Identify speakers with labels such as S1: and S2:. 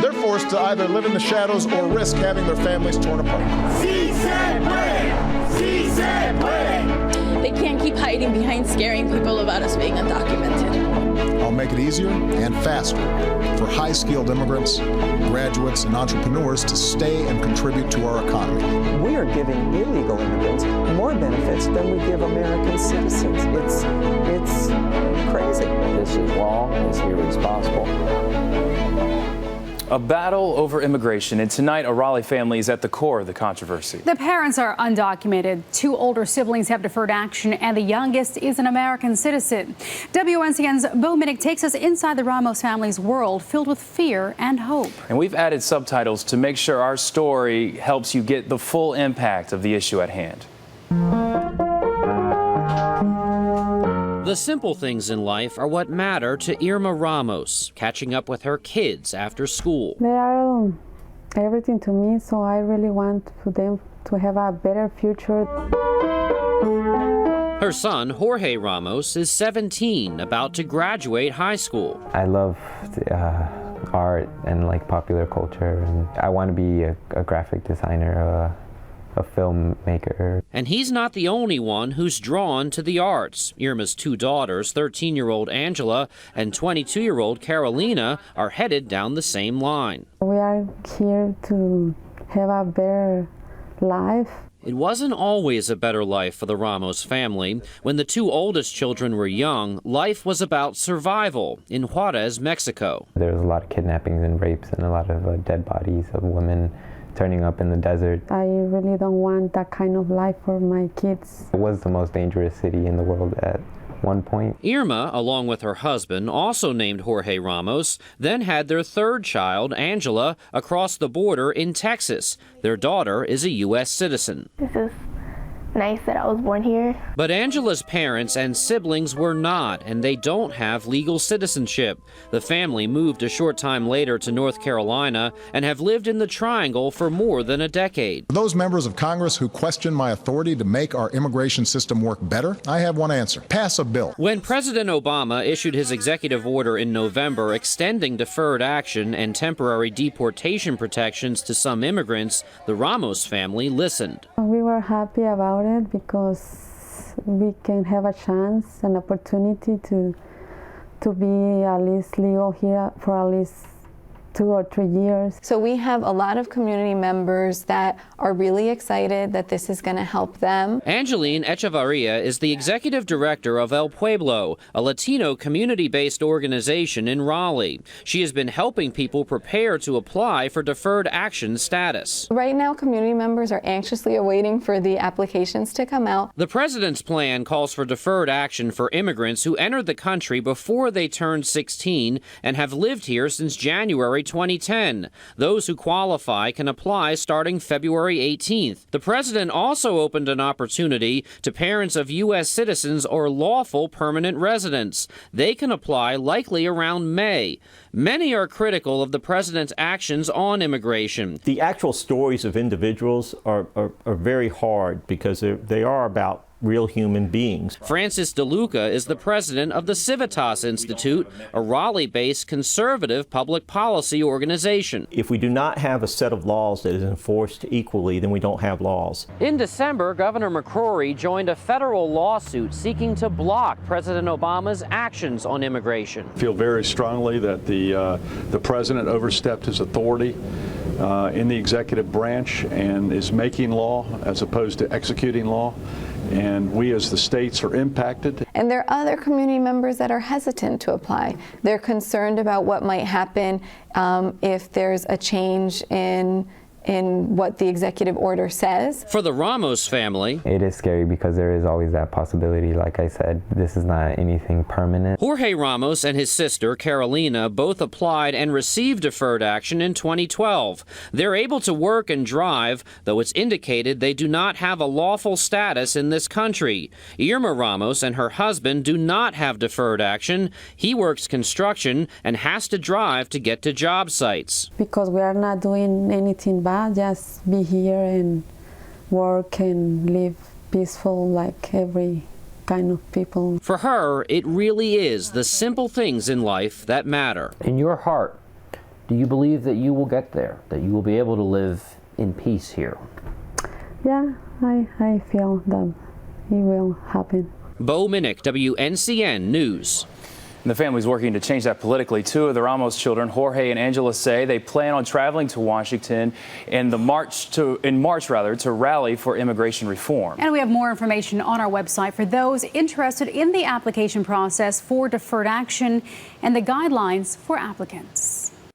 S1: they're forced to either live in the shadows or risk having their families torn apart.
S2: Sí se puede. Sí se puede.
S3: They can't keep hiding behind scaring people about us being undocumented.
S1: I'll make it easier and faster for high-skilled immigrants, graduates, and entrepreneurs to stay and contribute to our economy.
S4: We are giving illegal immigrants more benefits than we give American citizens. It's crazy.
S5: This is wrong. It's irresponsible.
S6: A battle over immigration, and tonight a Raleigh family is at the core of the controversy.
S7: The parents are undocumented. 2 older siblings have deferred action, and the youngest is an American citizen. WNCN's Bo Minnick takes us inside the Ramos family's world filled with fear and hope.
S6: And we've added subtitles to make sure our story helps you get the full impact of the issue at hand.
S8: The simple things in life are what matter to Irma Ramos, catching up with her kids after school.
S9: They are everything to me, so I really want for them to have a better future.
S8: Her son, Jorge Ramos, is 17, about to graduate high school.
S10: I love art and popular culture, and I want to be a graphic designer, a filmmaker.
S8: And he's not the only one who's drawn to the arts. Irma's 2 daughters, 13-year-old Angela and 22-year-old Carolina, are headed down the same line.
S9: We are here to have a better life.
S8: It wasn't always a better life for the Ramos family. When the 2 oldest children were young, life was about survival in Juarez, Mexico.
S10: There was a lot of kidnappings and rapes and a lot of dead bodies of women turning up in the desert.
S9: I really don't want that kind of life for my kids.
S10: It was the most dangerous city in the world at one point.
S8: Irma, along with her husband, also named Jorge Ramos, then had their 3rd child, Angela, across the border in Texas. Their daughter is a U.S. citizen.
S11: This is nice that I was born here.
S8: But Angela's parents and siblings were not, and they don't have legal citizenship. The family moved a short time later to North Carolina and have lived in the Triangle for more than a decade.
S1: For those members of Congress who question my authority to make our immigration system work better, I have one answer: pass a bill.
S8: When President Obama issued his executive order in November extending deferred action and temporary deportation protections to some immigrants, the Ramos family listened.
S9: We were happy about it because we can have a chance, an opportunity to be at least legal here for at least 2 or 3 years.
S3: So we have a lot of community members that are really excited that this is going to help them.
S8: Angeline Echevarria is the executive director of El Pueblo, a Latino community-based organization in Raleigh. She has been helping people prepare to apply for deferred action status.
S3: Right now, community members are anxiously awaiting for the applications to come out.
S8: The president's plan calls for deferred action for immigrants who entered the country before they turned 16 and have lived here since January 2010. Those who qualify can apply starting February 18th. The president also opened an opportunity to parents of U.S. citizens or lawful permanent residents. They can apply likely around May. Many are critical of the president's actions on immigration.
S12: The actual stories of individuals are very hard because they are about real human beings.
S8: Francis DeLuca is the president of the Civitas Institute, a Raleigh-based conservative public policy organization.
S12: If we do not have a set of laws that is enforced equally, then we don't have laws.
S8: In December, Governor McCrory joined a federal lawsuit seeking to block President Obama's actions on immigration.
S13: I feel very strongly that the president overstepped his authority in the executive branch and is making law as opposed to executing law. And we as the states are impacted.
S3: And there are other community members that are hesitant to apply. They're concerned about what might happen if there's a change in what the executive order says.
S8: For the Ramos family,
S10: it is scary because there is always that possibility. Like I said, this is not anything permanent.
S8: Jorge Ramos and his sister, Carolina, both applied and received deferred action in 2012. They're able to work and drive, though it's indicated they do not have a lawful status in this country. Irma Ramos and her husband do not have deferred action. He works construction and has to drive to get to job sites.
S9: Because we are not doing anything bad. Just be here and work and live peaceful like every kind of people.
S8: For her, it really is the simple things in life that matter.
S5: In your heart,
S14: Do you believe that you will get there, that you will be able to live in peace here?
S9: Yeah, I feel that it will happen.
S8: Bo Minnick, WNCN News.
S6: And the family's working to change that politically. Two of the Ramos children, Jorge and Angela, say they plan on traveling to Washington in March to rally for immigration reform.
S7: And we have more information on our website for those interested in the application process for deferred action and the guidelines for applicants.